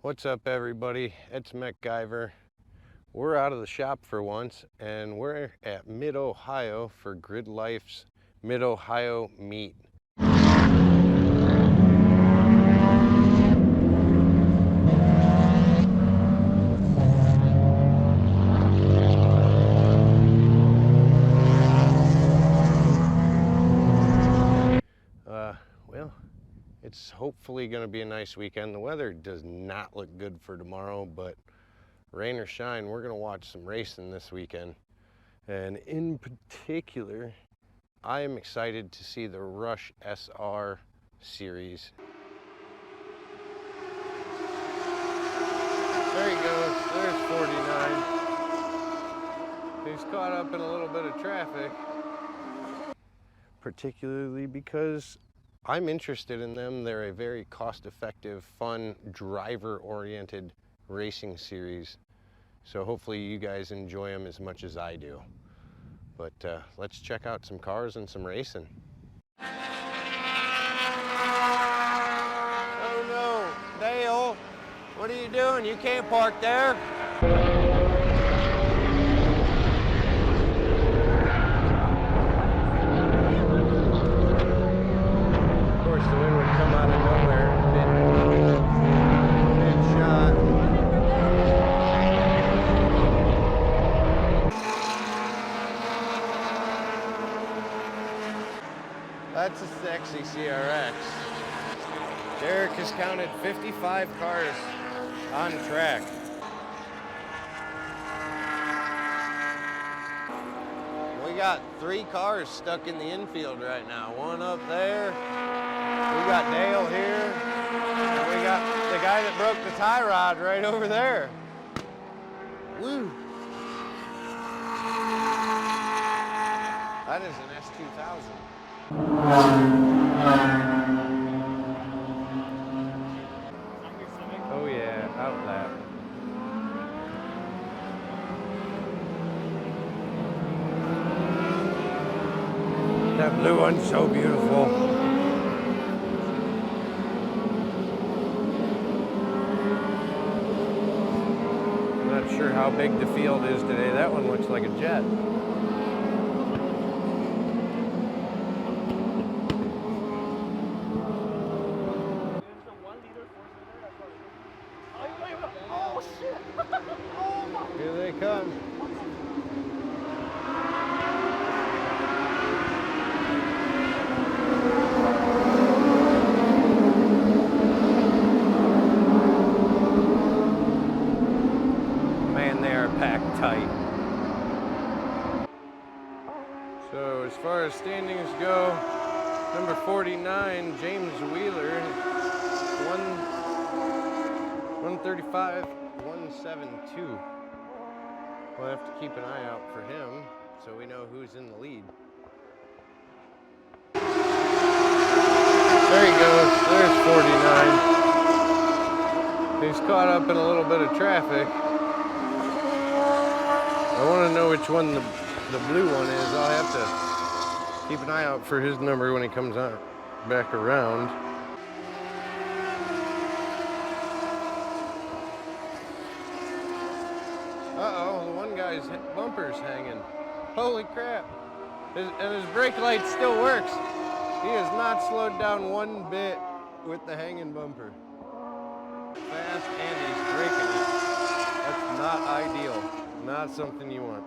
What's up, everybody? It's MechGuyver. We're out of the shop for once, and we're at Mid-Ohio for Gridlife's Mid-Ohio meet. Well, it's hopefully going to be a nice weekend. The weather does not look good for tomorrow, but rain or shine, we're going to watch some racing this weekend. And in particular, I am excited to see the Rush SR series. There he goes. There's 49. He's caught up in a little bit of traffic, particularly because I'm interested in them. They're a very cost-effective, fun, driver-oriented racing series. So hopefully you guys enjoy them as much as I do. But let's check out some cars and some racing. Oh no, Dale, what are you doing? You can't park there. The wind would come out of nowhere. Mid shot. That's a sexy CRX. Derek has counted 55 cars on track. We got 3 cars stuck in the infield right now. One up there. We got Dale here, and we got the guy that broke the tie rod right over there. Woo! That is an S2000. Oh yeah, out lap. That blue one's so beautiful. Not sure how big the field is today. That one looks like a jet. Oh shit! Here they come. Packed tight. So as far as standings go, number 49, James Wheeler, 135, 172. We'll have to keep an eye out for him so we know who's in the lead. There he goes. There's 49. He's caught up in a little bit of traffic. I want to know which one the blue one is. I'll have to keep an eye out for his number when he comes out back around. Uh-oh, the one guy's bumper's hanging. Holy crap. And his brake light still works. He has not slowed down one bit with the hanging bumper. Fast and he's braking it. That's not ideal. Not something you want.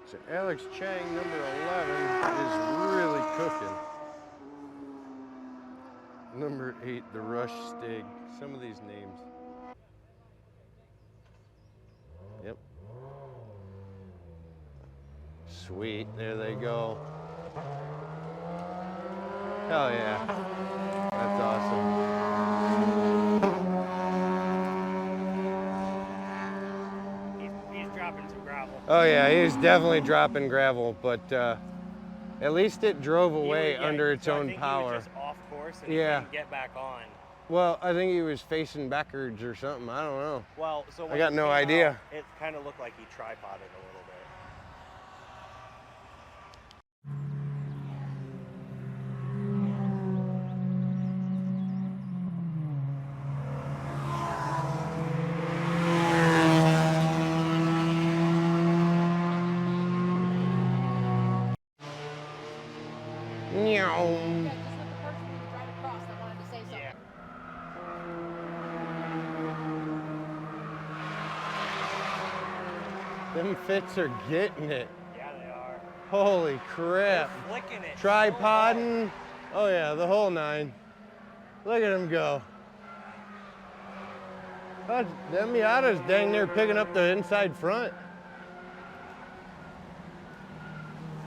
So Alex Chang, number 11, is really cooking. Number 8, the Rush Stig. Some of these names. Yep. Sweet, there they go. Hell yeah, that's awesome. He's dropping some gravel. Oh yeah, he's definitely dropping gravel, but at least it drove away under its own power. He was just off course and he couldn't get back on. Well, I think he was facing backwards or something. I don't know. Well, so I got no idea. It kind of looked like he tripoded a little bit. Yeah, just with the person who's right across that wanted to say something. Yeah. Them fits are getting it. Yeah, they are. Holy crap. They're flicking it. Tripoding. Oh yeah, the whole nine. Look at him go. Oh, them Miatas dang near picking up the inside front.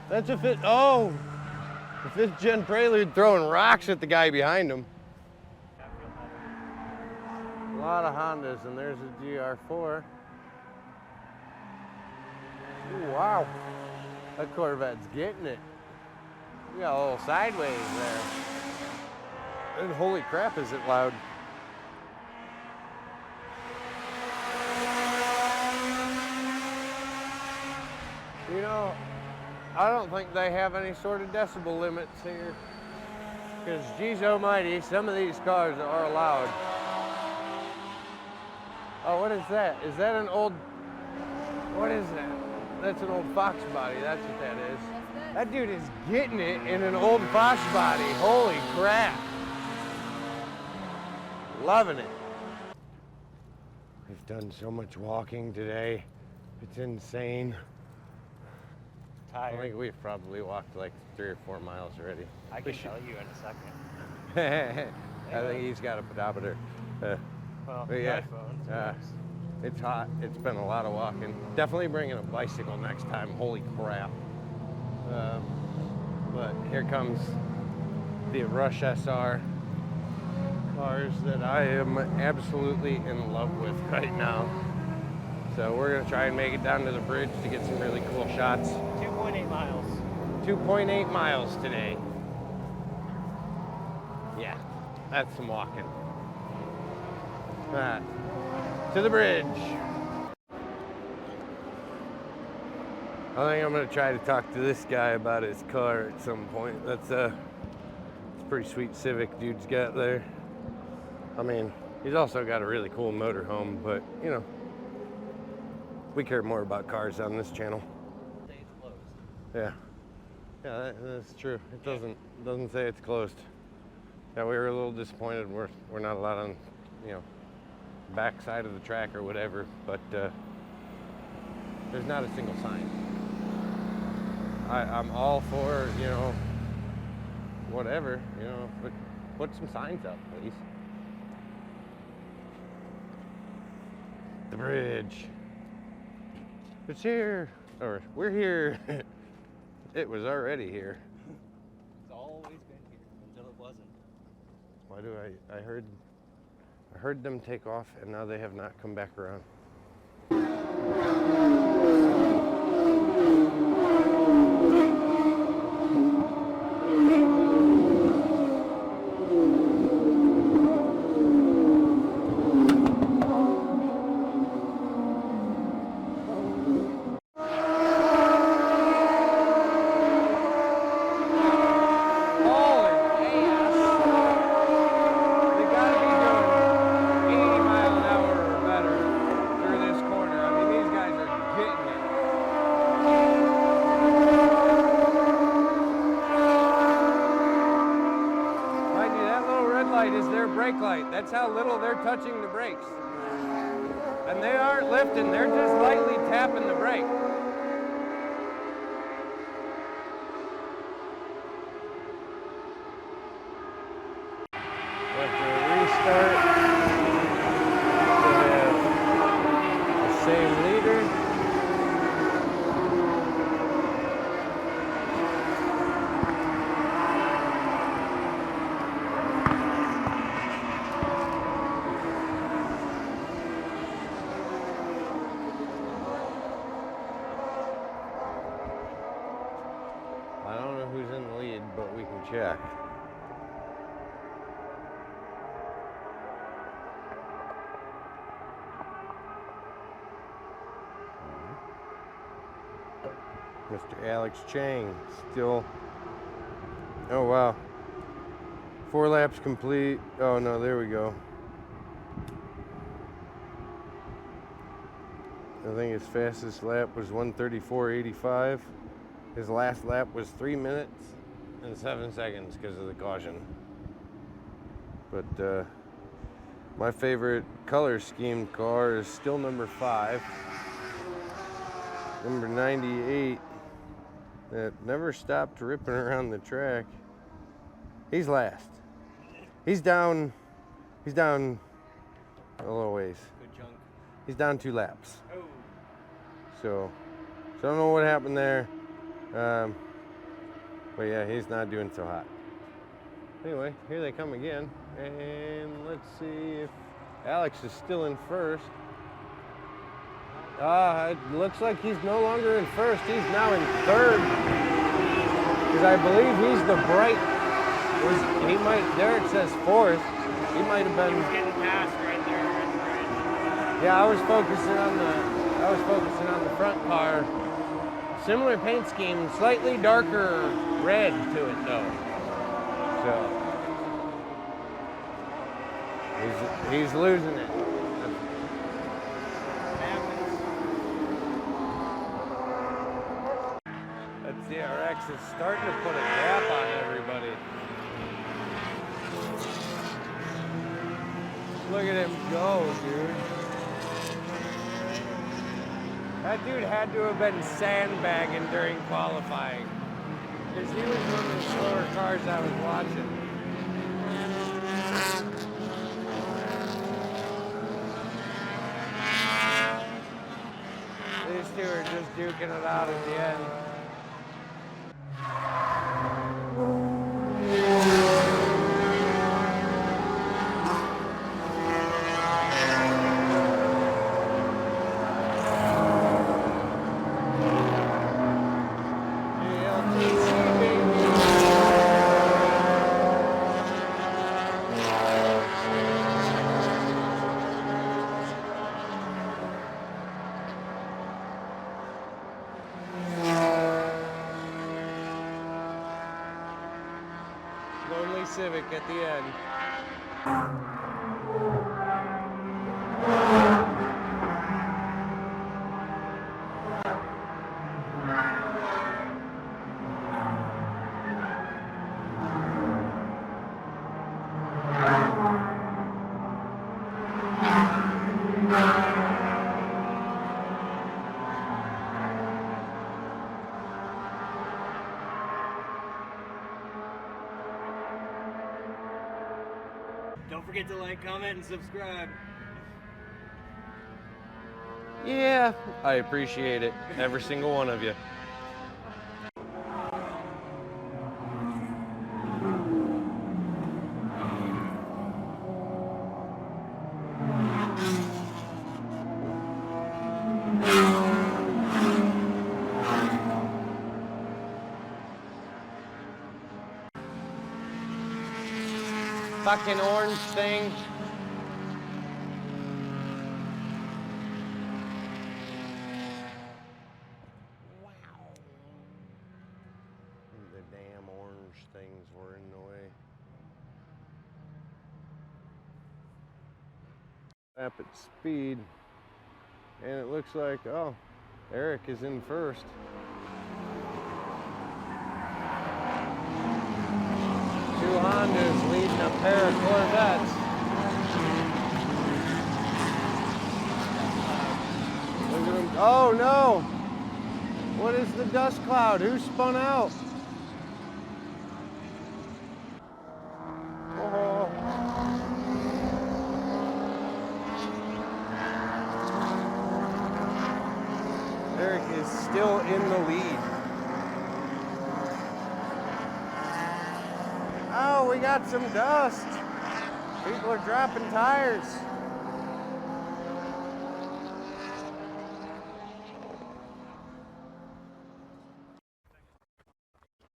That's a fit. Oh, the 5th gen Prelude throwing rocks at the guy behind him. A lot of Hondas, and there's a GR4. Ooh, wow, that Corvette's getting it. We got a little sideways there. And holy crap, is it loud. You know, I don't think they have any sort of decibel limits here. Because, geez almighty, some of these cars are loud. Oh, what is that? Is that an old, what is that? That's an old Fox body, that's what that is. That dude is getting it in an old Fox body. Holy crap. Loving it. We've done so much walking today. It's insane. Tired. I think we've probably walked like 3 or 4 miles already. I can tell you in a second. I think he's got a pedometer. Well, But yeah, iPhone, it's hot. It's been a lot of walking. Definitely bringing a bicycle next time. Holy crap. But here comes the Rush SR cars that I am absolutely in love with right now. So we're gonna try and make it down to the bridge to get some really cool shots. 2.8 miles. 2.8 miles today. Yeah, that's some walking. All right, to the bridge. I think I'm gonna try to talk to this guy about his car at some point. That's it's a pretty sweet Civic dude's got there. I mean, he's also got a really cool motorhome, but you know, we care more about cars on this channel. Stays closed. Yeah, yeah, that's true. It doesn't say it's closed. Yeah, we were a little disappointed. We're not allowed on, you know, back side of the track or whatever, but there's not a single sign. I'm all for, you know, whatever, you know, but put some signs up, please. The bridge. It's here, or we're here. It was already here. It's always been here until it wasn't. Why do I heard them take off and now they have not come back around. Brake light. That's how little they're touching the brakes. And they aren't lifting, they're just lightly tapping the brake. After a restart, we have the same leader. I don't know who's in the lead, but we can check. Mr. Alex Chang still. Oh wow. 4 laps complete. Oh no, there we go. I think his fastest lap was 1:34.85. His last lap was 3 minutes and 7 seconds because of the caution. But my favorite color scheme car is still number 5. Number 98 that never stopped ripping around the track. He's last. He's down a little ways. Good chunk. He's down 2 laps. Oh. So I don't know what happened there. But yeah, he's not doing so hot. Anyway, here they come again. And let's see if Alex is still in first. It looks like he's no longer in first. He's now in third. Because I believe he's the bright. There it says fourth. He might have been. He was getting passed right there. Right. Yeah, I was focusing on the front car. Similar paint scheme, slightly darker red to it though. So he's losing it. That CRX is starting to put a gap on everybody. Look at him go, dude. That dude had to have been sandbagging during qualifying. Because he was one of the slower cars I was watching. These two are just duking it out at the end. Lonely Civic at the end. Don't forget to like, comment, and subscribe. Yeah, I appreciate it. Every single one of you. Fucking orange thing. Wow. The damn orange things were in the way. Lap at speed. And it looks like, oh, Eric is in first. Two Hondas leading a pair of Corvettes. Look at them. Oh no! What is the dust cloud? Who spun out? Oh. Eric is still in the lead. Oh, we got some dust. People are dropping tires.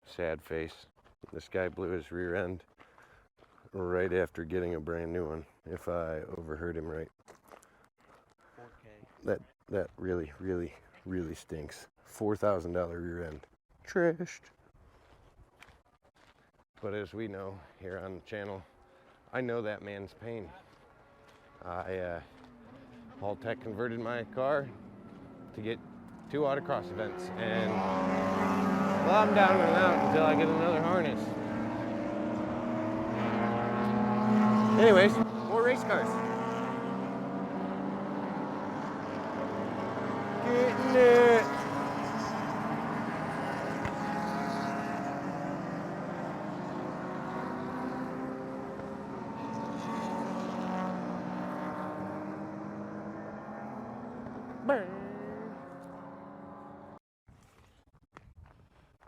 Sad face. This guy blew his rear end right after getting a brand new one, if I overheard him right. 4K. That really, really, really stinks. $4,000 rear end. Trashed. But as we know here on the channel, I know that man's pain. Paul Tech converted my car to get 2 autocross events, and Well, I'm down and out until I get another harness. Anyways, more race cars. Getting it.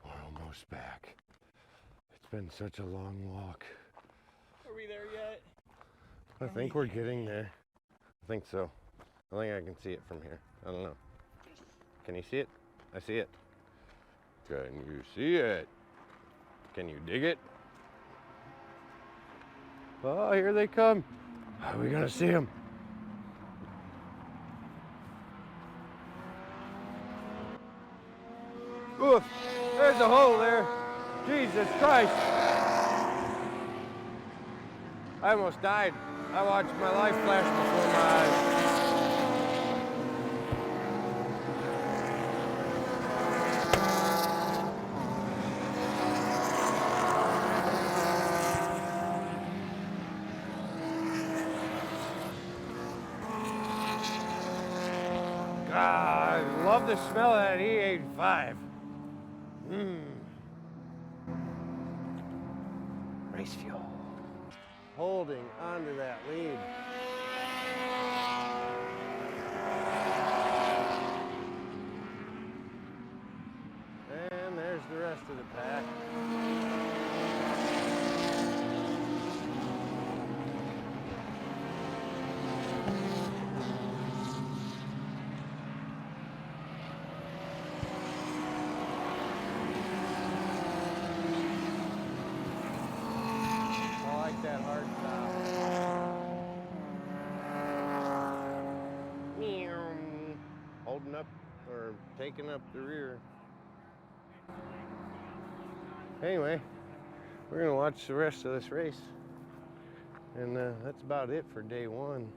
We're almost back. It's been such a long walk. Are we there yet? I think we're getting there. I think so. I think I can see it from here. I don't know. Can you see it? I see it. Can you see it? Can you dig it? Oh, here they come. Are we gonna see them? Oof, there's a hole there. Jesus Christ. I almost died. I watched my life flash before my eyes. God, I love the smell of that E85. Race fuel. Holding onto that lead. And there's the rest of the pack. That hard stop. Meow. Holding up or taking up the rear. Anyway, we're gonna watch the rest of this race, and that's about it for day one.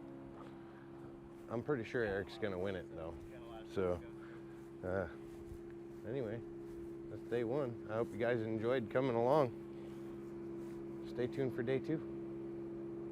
I'm pretty sure Eric's gonna win it though. So anyway, that's day one. I hope you guys enjoyed coming along. Stay tuned for day two.